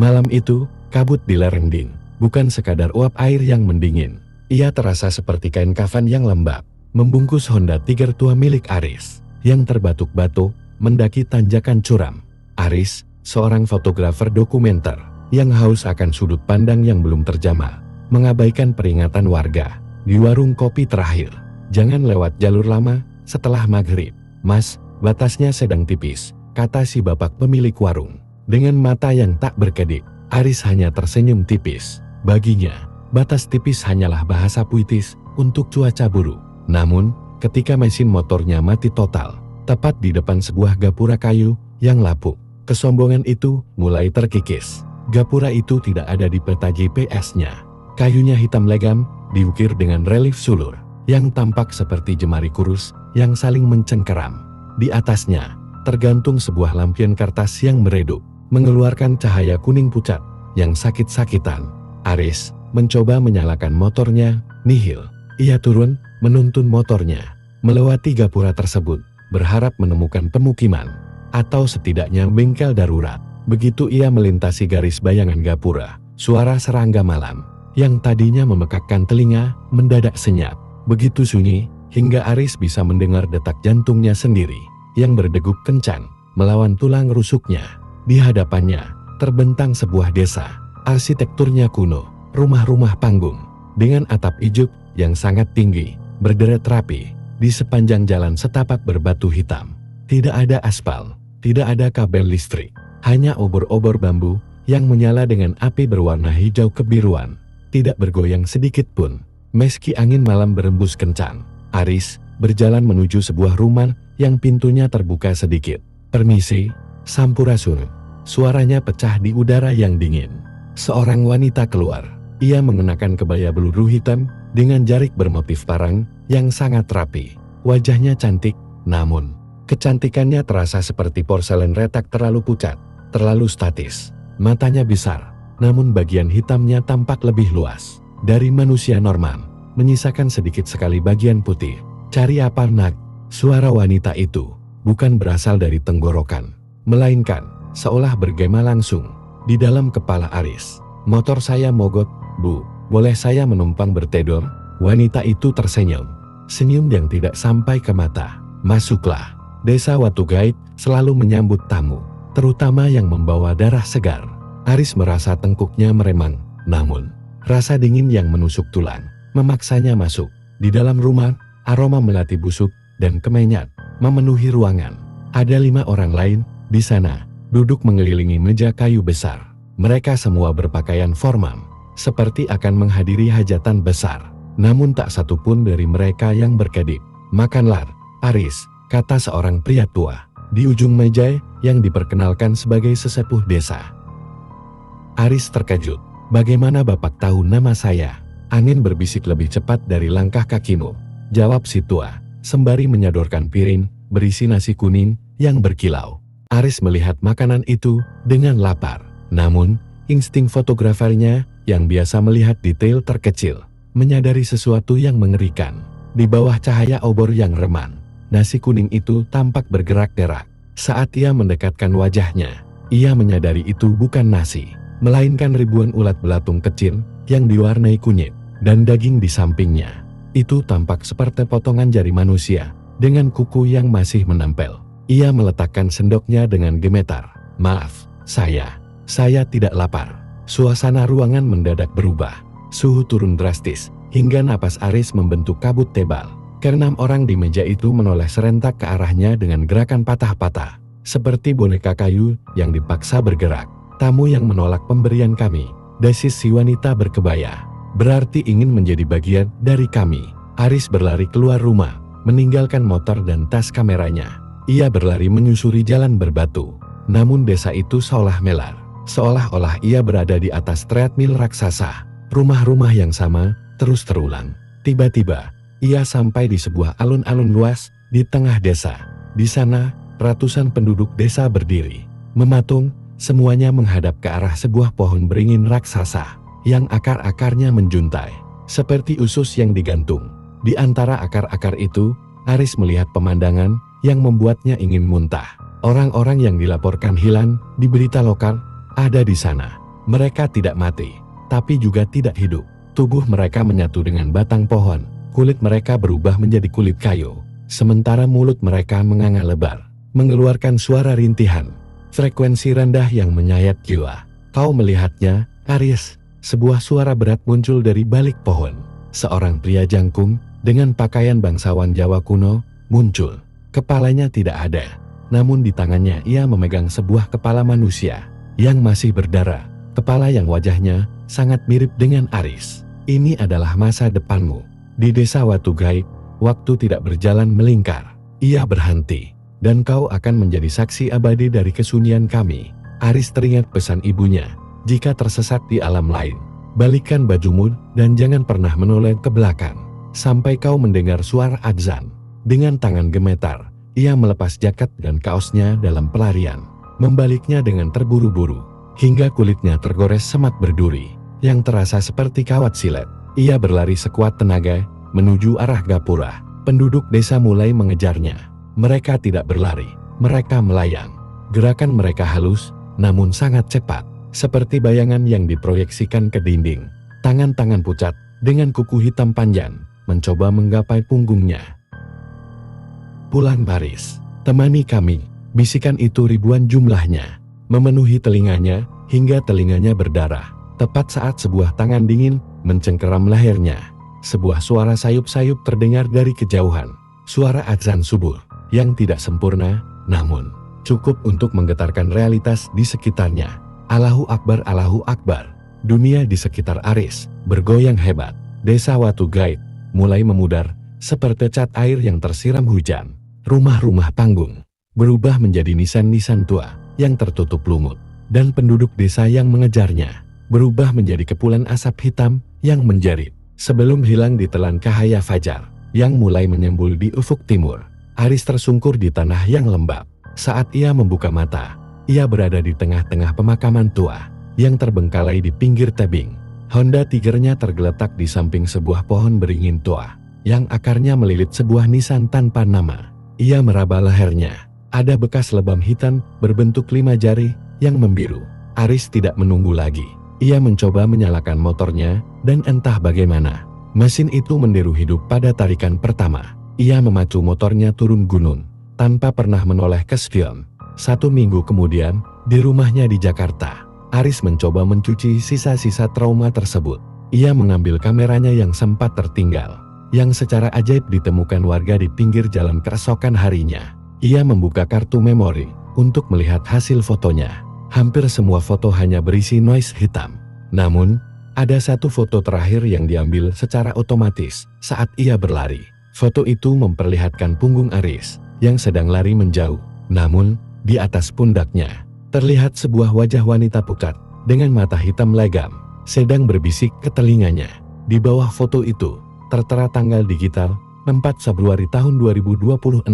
Malam itu, kabut di lereng Din bukan sekadar uap air yang mendingin. Ia terasa seperti kain kafan yang lembab, membungkus Honda Tiger tua milik Aris, yang terbatuk-batuk, mendaki tanjakan curam. Aris, seorang fotografer dokumenter, yang haus akan sudut pandang yang belum terjamah, mengabaikan peringatan warga di warung kopi terakhir. Jangan lewat jalur lama setelah maghrib. Mas, batasnya sedang tipis, kata si bapak pemilik warung. Dengan mata yang tak berkedip, Aris hanya tersenyum tipis. Baginya, batas tipis hanyalah bahasa puitis untuk cuaca buruk. Namun, ketika mesin motornya mati total, tepat di depan sebuah gapura kayu yang lapuk, kesombongan itu mulai terkikis. Gapura itu tidak ada di peta GPS-nya. Kayunya hitam legam, diukir dengan relief sulur, yang tampak seperti jemari kurus yang saling mencengkeram. Di atasnya, tergantung sebuah lampion kertas yang meredup, mengeluarkan cahaya kuning pucat yang sakit-sakitan. Aris mencoba menyalakan motornya, nihil. Ia turun, menuntun motornya, melewati gapura tersebut, berharap menemukan pemukiman, atau setidaknya bengkel darurat. Begitu ia melintasi garis bayangan gapura, suara serangga malam, yang tadinya memekakkan telinga, mendadak senyap. Begitu sunyi, hingga Aris bisa mendengar detak jantungnya sendiri, yang berdegup kencang, melawan tulang rusuknya. Di hadapannya, terbentang sebuah desa, arsitekturnya kuno, rumah-rumah panggung, dengan atap ijuk yang sangat tinggi, berderet rapi, di sepanjang jalan setapak berbatu hitam. Tidak ada aspal, tidak ada kabel listrik, hanya obor-obor bambu yang menyala dengan api berwarna hijau kebiruan, tidak bergoyang sedikit pun, meski angin malam berembus kencang. Aris berjalan menuju sebuah rumah yang pintunya terbuka sedikit. "Permisi, Sampurasun." Suaranya pecah di udara yang dingin. Seorang wanita keluar. Ia mengenakan kebaya beluru hitam dengan jarik bermotif parang yang sangat rapi. Wajahnya cantik, namun kecantikannya terasa seperti porselen retak terlalu pucat, terlalu statis. Matanya besar, namun bagian hitamnya tampak lebih luas dari manusia normal, menyisakan sedikit sekali bagian putih. "Cari apa, nak?" Suara wanita itu bukan berasal dari tenggorokan, melainkan seolah bergema langsung di dalam kepala Aris. "Motor saya mogok, Bu. Boleh saya menumpang bertedor?" Wanita itu tersenyum, senyum yang tidak sampai ke mata. "Masuklah." Desa Watugait selalu menyambut tamu, terutama yang membawa darah segar. Aris merasa tengkuknya meremang, namun rasa dingin yang menusuk tulang memaksanya masuk. Di dalam rumah, aroma melati busuk dan kemenyat memenuhi ruangan. Ada 5 orang lain di sana, duduk mengelilingi meja kayu besar. Mereka semua berpakaian formal, seperti akan menghadiri hajatan besar. Namun tak satu pun dari mereka yang berkedip. "Makanlah, Aris," kata seorang pria tua di ujung meja yang diperkenalkan sebagai sesepuh desa. Aris terkejut. "Bagaimana Bapak tahu nama saya?" "Angin berbisik lebih cepat dari langkah kakimu," jawab si tua, sembari menyodorkan piring berisi nasi kuning yang berkilau. Aris melihat makanan itu dengan lapar. Namun, insting fotografernya yang biasa melihat detail terkecil, menyadari sesuatu yang mengerikan. Di bawah cahaya obor yang remang, nasi kuning itu tampak bergerak-gerak. Saat ia mendekatkan wajahnya, ia menyadari itu bukan nasi, melainkan ribuan ulat belatung kecil yang diwarnai kunyit dan daging di sampingnya. Itu tampak seperti potongan jari manusia dengan kuku yang masih menempel. Ia meletakkan sendoknya dengan gemetar. "Maaf, saya tidak lapar." Suasana ruangan mendadak berubah. Suhu turun drastis, hingga napas Aris membentuk kabut tebal. Keenam orang di meja itu menoleh serentak ke arahnya dengan gerakan patah-patah, seperti boneka kayu yang dipaksa bergerak. "Tamu yang menolak pemberian kami," desis si wanita berkebaya. "Berarti ingin menjadi bagian dari kami." Aris berlari keluar rumah, meninggalkan motor dan tas kameranya. Ia berlari menyusuri jalan berbatu. Namun desa itu seolah melar, seolah-olah ia berada di atas treadmill raksasa. Rumah-rumah yang sama terus terulang. Tiba-tiba, ia sampai di sebuah alun-alun luas di tengah desa. Di sana, ratusan penduduk desa berdiri, mematung, semuanya menghadap ke arah sebuah pohon beringin raksasa yang akar-akarnya menjuntai, seperti usus yang digantung. Di antara akar-akar itu, Aris melihat pemandangan yang membuatnya ingin muntah. Orang-orang yang dilaporkan hilang di berita lokal ada di sana. Mereka tidak mati, tapi juga tidak hidup. Tubuh mereka menyatu dengan batang pohon, kulit mereka berubah menjadi kulit kayu, sementara mulut mereka menganga lebar, mengeluarkan suara rintihan, frekuensi rendah yang menyayat jiwa. Kau melihatnya, Aris? Sebuah suara berat muncul dari balik pohon. Seorang pria jangkung, dengan pakaian bangsawan Jawa kuno, muncul. Kepalanya tidak ada, namun di tangannya ia memegang sebuah kepala manusia, yang masih berdarah, kepala yang wajahnya sangat mirip dengan Aris. Ini adalah masa depanmu. Di desa Watu Gaib, waktu tidak berjalan melingkar. Ia berhenti, dan kau akan menjadi saksi abadi dari kesunyian kami. Aris teringat pesan ibunya, jika tersesat di alam lain, balikkan bajumu dan jangan pernah menoleh ke belakang, sampai kau mendengar suara adzan. Dengan tangan gemetar, ia melepas jaket dan kaosnya dalam pelarian, membaliknya dengan terburu-buru, hingga kulitnya tergores semak berduri, yang terasa seperti kawat silet. Ia berlari sekuat tenaga, menuju arah gapura. Penduduk desa mulai mengejarnya. Mereka tidak berlari, mereka melayang. Gerakan mereka halus, namun sangat cepat, seperti bayangan yang diproyeksikan ke dinding. Tangan-tangan pucat, dengan kuku hitam panjang, mencoba menggapai punggungnya. Pulang Paris, temani kami, bisikan itu ribuan jumlahnya, memenuhi telinganya, hingga telinganya berdarah. Tepat saat sebuah tangan dingin mencengkeram lehernya, sebuah suara sayup-sayup terdengar dari kejauhan. Suara azan subuh, yang tidak sempurna, namun cukup untuk menggetarkan realitas di sekitarnya. Allahu Akbar, Allahu Akbar. Dunia di sekitar Aris bergoyang hebat. Desa Watu Gaib mulai memudar, seperti cat air yang tersiram hujan. Rumah-rumah panggung berubah menjadi nisan-nisan tua yang tertutup lumut, dan penduduk desa yang mengejarnya berubah menjadi kepulan asap hitam yang menjerit, sebelum hilang ditelan cahaya fajar yang mulai menyembul di ufuk timur. Aris tersungkur di tanah yang lembab. Saat ia membuka mata, ia berada di tengah-tengah pemakaman tua yang terbengkalai di pinggir tebing. Honda Tigernya tergeletak di samping sebuah pohon beringin tua yang akarnya melilit sebuah nisan tanpa nama. Ia meraba lehernya. Ada bekas lebam hitam berbentuk 5 jari yang membiru. Aris tidak menunggu lagi. Ia mencoba menyalakan motornya, dan entah bagaimana, mesin itu menderu hidup pada tarikan pertama. Ia memacu motornya turun gunung, tanpa pernah menoleh ke spion. 1 minggu kemudian, di rumahnya di Jakarta, Aris mencoba mencuci sisa-sisa trauma tersebut. Ia mengambil kameranya yang sempat tertinggal, yang secara ajaib ditemukan warga di pinggir jalan keesokan harinya. Ia membuka kartu memori untuk melihat hasil fotonya. Hampir semua foto hanya berisi noise hitam. Namun, ada satu foto terakhir yang diambil secara otomatis saat ia berlari. Foto itu memperlihatkan punggung Aris yang sedang lari menjauh. Namun, di atas pundaknya terlihat sebuah wajah wanita pucat dengan mata hitam legam sedang berbisik ke telinganya. Di bawah foto itu tertera tanggal digital 4 Februari tahun 2026,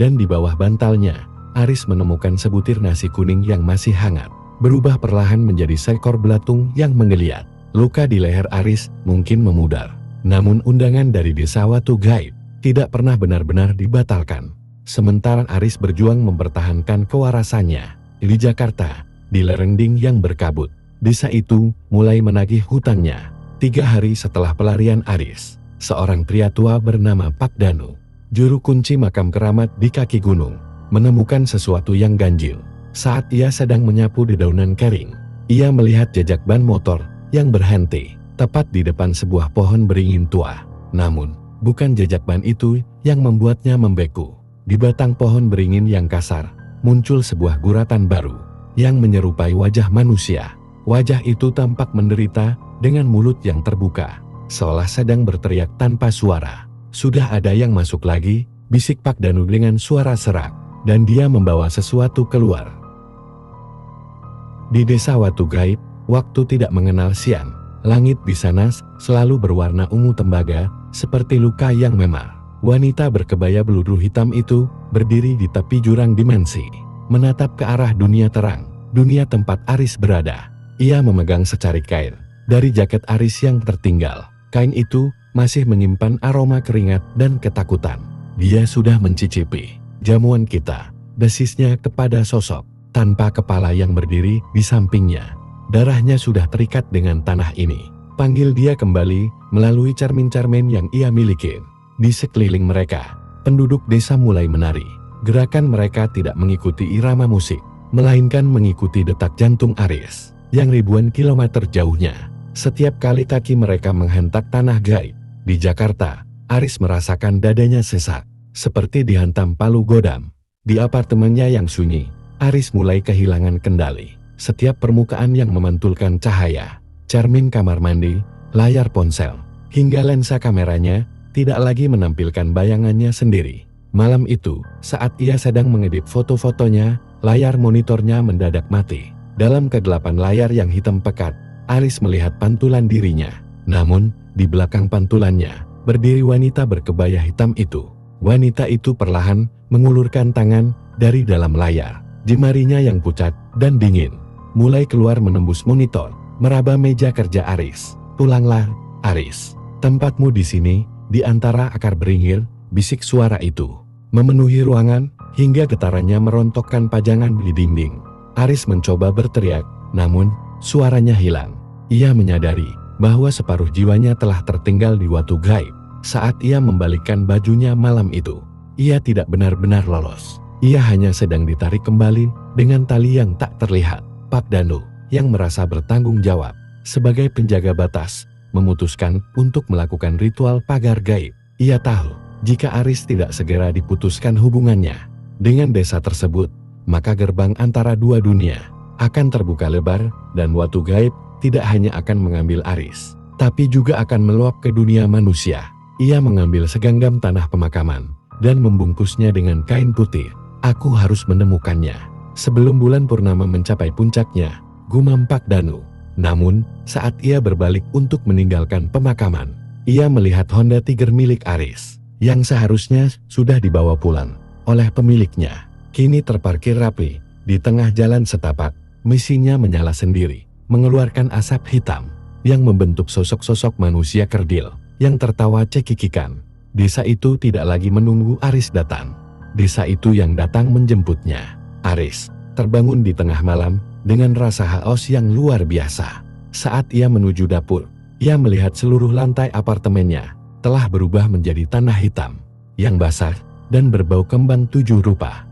dan di bawah bantalnya Aris menemukan sebutir nasi kuning yang masih hangat, berubah perlahan menjadi seekor belatung yang menggeliat. Luka di leher Aris mungkin memudar, namun undangan dari desa Watu Gaib tidak pernah benar-benar dibatalkan. Sementara Aris berjuang mempertahankan kewarasannya di Jakarta, di Lerengding yang berkabut, desa itu mulai menagih hutangnya. 3 hari setelah pelarian Aris, seorang pria tua bernama Pak Danu, juru kunci makam keramat di kaki gunung, menemukan sesuatu yang ganjil. Saat ia sedang menyapu dedaunan kering, ia melihat jejak ban motor yang berhenti tepat di depan sebuah pohon beringin tua. Namun, bukan jejak ban itu yang membuatnya membeku. Di batang pohon beringin yang kasar, muncul sebuah guratan baru yang menyerupai wajah manusia. Wajah itu tampak menderita dengan mulut yang terbuka, seolah sedang berteriak tanpa suara. "Sudah ada yang masuk lagi," bisik Pak Danu dengan suara serak, dan dia membawa sesuatu keluar. Di desa Watu Gaib, waktu tidak mengenal siang. Langit di sana selalu berwarna ungu tembaga, seperti luka yang memar. Wanita berkebaya beludur hitam itu berdiri di tepi jurang dimensi, menatap ke arah dunia terang, dunia tempat Aris berada. Ia memegang secari kain dari jaket Aris yang tertinggal. Kain itu masih menyimpan aroma keringat dan ketakutan. "Dia sudah mencicipi jamuan kita," desisnya kepada sosok tanpa kepala yang berdiri di sampingnya. Darahnya sudah terikat dengan tanah ini. Panggil dia kembali melalui cermin-cermin yang ia miliki. Di sekeliling mereka, penduduk desa mulai menari. Gerakan mereka tidak mengikuti irama musik, melainkan mengikuti detak jantung Aris yang ribuan kilometer jauhnya. Setiap kali kaki mereka menghentak tanah gaib di Jakarta, Aris merasakan dadanya sesak, seperti dihantam palu godam. Di apartemennya yang sunyi, Aris mulai kehilangan kendali. Setiap permukaan yang memantulkan cahaya, cermin kamar mandi, layar ponsel, hingga lensa kameranya, tidak lagi menampilkan bayangannya sendiri. Malam itu, saat ia sedang mengedit foto-fotonya, layar monitornya mendadak mati. Dalam kegelapan layar yang hitam pekat, Aris melihat pantulan dirinya. Namun, di belakang pantulannya, berdiri wanita berkebaya hitam itu. Wanita itu perlahan mengulurkan tangan dari dalam layar. Jemarinya yang pucat dan dingin mulai keluar menembus monitor, meraba meja kerja Aris. "Pulanglah, Aris. Tempatmu di sini." Di antara akar beringil, bisik suara itu memenuhi ruangan hingga getarannya merontokkan pajangan di dinding. Aris mencoba berteriak, namun suaranya hilang. Ia menyadari bahwa separuh jiwanya telah tertinggal di waktu gaib. Saat ia membalikkan bajunya malam itu, ia tidak benar-benar lolos. Ia hanya sedang ditarik kembali dengan tali yang tak terlihat. Pak Danu, yang merasa bertanggung jawab sebagai penjaga batas, memutuskan untuk melakukan ritual pagar gaib. Ia tahu, jika Aris tidak segera diputuskan hubungannya dengan desa tersebut, maka gerbang antara dua dunia akan terbuka lebar, dan Watu Gaib tidak hanya akan mengambil Aris, tapi juga akan meluap ke dunia manusia. Ia mengambil segenggam tanah pemakaman dan membungkusnya dengan kain putih. "Aku harus menemukannya sebelum bulan purnama mencapai puncaknya," gumam Pak Danu. Namun, saat ia berbalik untuk meninggalkan pemakaman, ia melihat Honda Tiger milik Aris, yang seharusnya sudah dibawa pulang oleh pemiliknya, kini terparkir rapi di tengah jalan setapak. Mesinnya menyala sendiri, mengeluarkan asap hitam yang membentuk sosok-sosok manusia kerdil yang tertawa cekikikan. Desa itu tidak lagi menunggu Aris datang. Desa itu yang datang menjemputnya. Aris terbangun di tengah malam dengan rasa haus yang luar biasa. Saat ia menuju dapur, ia melihat seluruh lantai apartemennya telah berubah menjadi tanah hitam yang basah dan berbau kembang 7 rupa.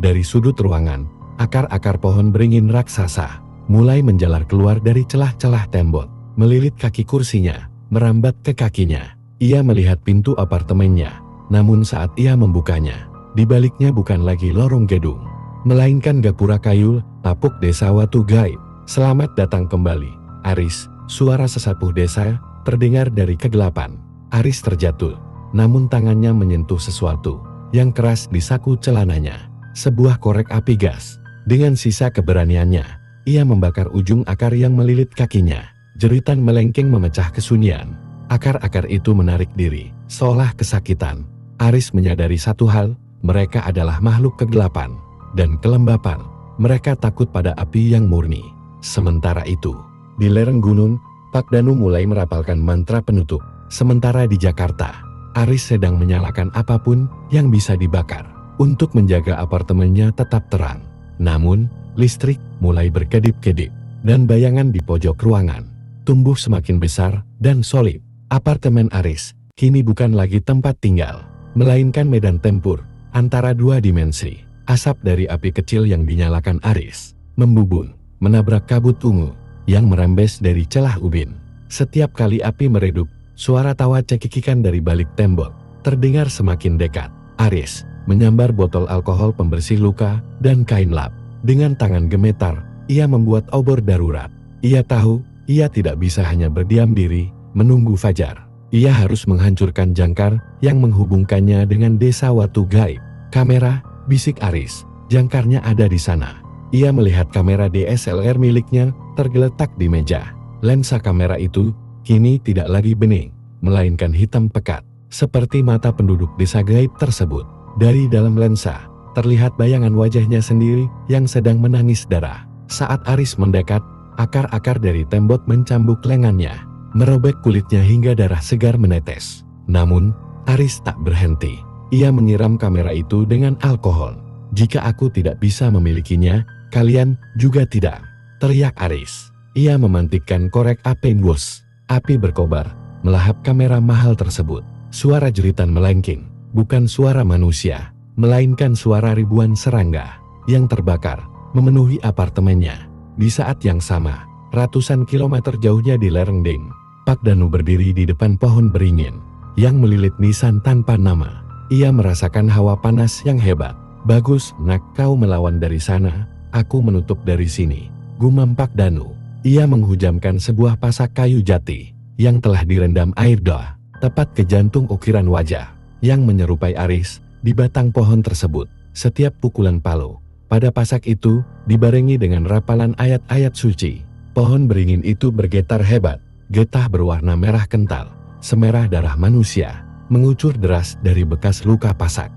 Dari sudut ruangan, akar-akar pohon beringin raksasa mulai menjalar keluar dari celah-celah tembok, melilit kaki kursinya, merambat ke kakinya. Ia melihat pintu apartemennya, namun saat ia membukanya, di baliknya bukan lagi lorong gedung, melainkan gapura kayu tapuk desa Watu Gaib. "Selamat datang kembali, Aris," suara sesepuh desa terdengar dari kegelapan. Aris terjatuh, namun tangannya menyentuh sesuatu yang keras di saku celananya, sebuah korek api gas. Dengan sisa keberaniannya, ia membakar ujung akar yang melilit kakinya. Jeritan melengking memecah kesunyian. Akar-akar itu menarik diri, seolah kesakitan. Aris menyadari satu hal, mereka adalah makhluk kegelapan dan kelembapan. Mereka takut pada api yang murni. Sementara itu, di lereng gunung, Pak Danu mulai merapalkan mantra penutup. Sementara di Jakarta, Aris sedang menyalakan apapun yang bisa dibakar untuk menjaga apartemennya tetap terang. Namun, listrik mulai berkedip-kedip, dan bayangan di pojok ruangan tumbuh semakin besar dan solid. Apartemen Aris kini bukan lagi tempat tinggal, melainkan medan tempur antara dua dimensi. Asap dari api kecil yang dinyalakan Aris membubung, menabrak kabut ungu yang merembes dari celah ubin. Setiap kali api meredup, suara tawa cekikikan dari balik tembok terdengar semakin dekat. Aris menyambar botol alkohol pembersih luka dan kain lap. Dengan tangan gemetar, ia membuat obor darurat. Ia tahu, ia tidak bisa hanya berdiam diri, menunggu fajar. Ia harus menghancurkan jangkar yang menghubungkannya dengan desa Watu Gaib. "Kamera," bisik Aris, "jangkarnya ada di sana." Ia melihat kamera DSLR miliknya tergeletak di meja. Lensa kamera itu kini tidak lagi bening, melainkan hitam pekat, seperti mata penduduk desa gaib tersebut. Dari dalam lensa, terlihat bayangan wajahnya sendiri yang sedang menangis darah. Saat Aris mendekat, akar-akar dari tembok mencambuk lengannya, merobek kulitnya hingga darah segar menetes. Namun, Aris tak berhenti. Ia menyiram kamera itu dengan alkohol. "Jika aku tidak bisa memilikinya, Kalian juga tidak, teriak Aris. Ia memantikkan korek api bos. Api berkobar, melahap kamera mahal tersebut. Suara jeritan melengking, bukan suara manusia, melainkan suara ribuan serangga yang terbakar, memenuhi apartemennya. Di saat yang sama, ratusan kilometer jauhnya di lereng Ding, Pak Danu berdiri di depan pohon beringin yang melilit nisan tanpa nama. Ia merasakan hawa panas yang hebat. Bagus, nak, kau melawan dari sana, aku menutup dari sini, gumam Pak Danu. Ia menghujamkan sebuah pasak kayu jati yang telah direndam air doa, tepat ke jantung ukiran wajah yang menyerupai Aris di batang pohon tersebut. Setiap pukulan palu pada pasak itu dibarengi dengan rapalan ayat-ayat suci. Pohon beringin itu bergetar hebat, getah berwarna merah kental, semerah darah manusia, mengucur deras dari bekas luka pasak.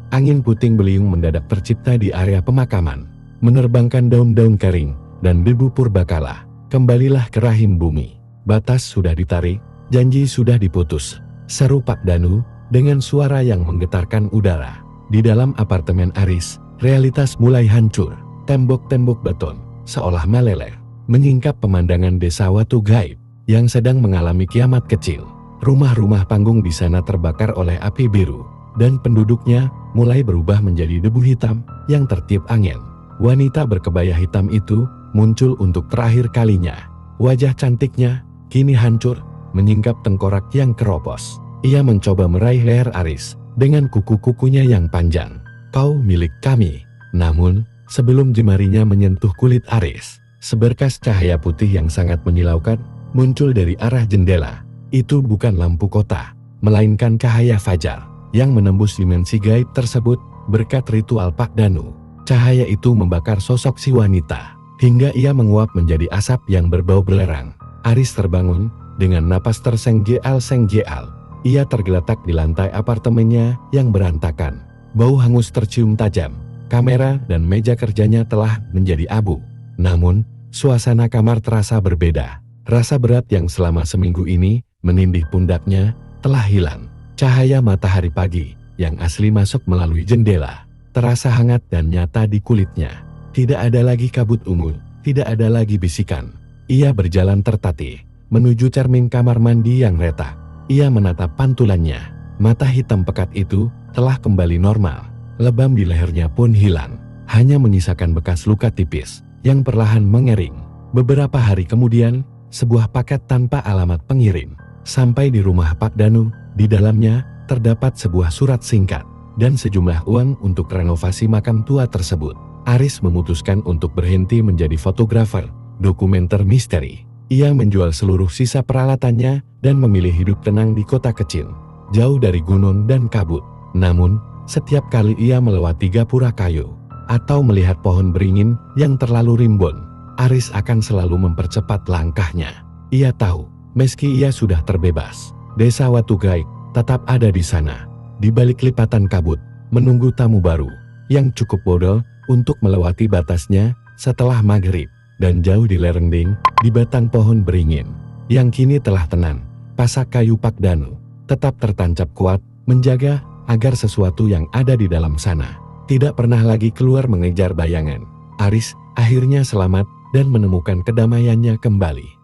Angin puting beliung mendadak tercipta di area pemakaman, menerbangkan daun-daun kering dan debu purbakala. Kembalilah ke rahim bumi. Batas sudah ditarik, janji sudah diputus, seru Pak Danu dengan suara yang menggetarkan udara. Di dalam apartemen Aris, realitas mulai hancur. Tembok-tembok beton seolah meleleh, menyingkap pemandangan desa Watu Gaib yang sedang mengalami kiamat kecil. Rumah-rumah panggung di sana terbakar oleh api biru, dan penduduknya mulai berubah menjadi debu hitam yang tertiup angin. Wanita berkebaya hitam itu muncul untuk terakhir kalinya. Wajah cantiknya kini hancur, menyingkap tengkorak yang keropos. Ia mencoba meraih leher Aris dengan kuku-kukunya yang panjang. Kau milik kami. Namun, sebelum jemarinya menyentuh kulit Aris, seberkas cahaya putih yang sangat menyilaukan muncul dari arah jendela. Itu bukan lampu kota, melainkan cahaya fajar yang menembus dimensi gaib tersebut berkat ritual Pak Danu. Cahaya itu membakar sosok si wanita hingga ia menguap menjadi asap yang berbau belerang. Aris terbangun dengan napas tersengjeal-sengjeal. Ia tergeletak di lantai apartemennya yang berantakan. Bau hangus tercium tajam. Kamera dan meja kerjanya telah menjadi abu. Namun, suasana kamar terasa berbeda. Rasa berat yang selama seminggu ini menindih pundaknya telah hilang. Cahaya matahari pagi yang asli masuk melalui jendela terasa hangat dan nyata di kulitnya. Tidak ada lagi kabut ungu, tidak ada lagi bisikan. Ia berjalan tertatih menuju cermin kamar mandi yang retak. Ia menatap pantulannya. Mata hitam pekat itu telah kembali normal. Lebam di lehernya pun hilang, hanya menyisakan bekas luka tipis yang perlahan mengering. Beberapa hari kemudian, sebuah paket tanpa alamat pengirim sampai di rumah Pak Danu. Di dalamnya terdapat sebuah surat singkat dan sejumlah uang untuk renovasi makam tua tersebut. Aris memutuskan untuk berhenti menjadi fotografer dokumenter misteri. Ia menjual seluruh sisa peralatannya dan memilih hidup tenang di kota kecil, jauh dari gunung dan kabut. Namun, setiap kali ia melewati gapura kayu atau melihat pohon beringin yang terlalu rimbun, Aris akan selalu mempercepat langkahnya. Ia tahu, meski ia sudah terbebas, desa Watu Gaib tetap ada di sana, di balik lipatan kabut, menunggu tamu baru yang cukup bodoh untuk melewati batasnya setelah maghrib. Dan jauh di lereng Ding, di batang pohon beringin yang kini telah tenang, pasak kayu Pak Danu tetap tertancap kuat, menjaga agar sesuatu yang ada di dalam sana tidak pernah lagi keluar mengejar bayangan. Aris akhirnya selamat dan menemukan kedamaiannya kembali.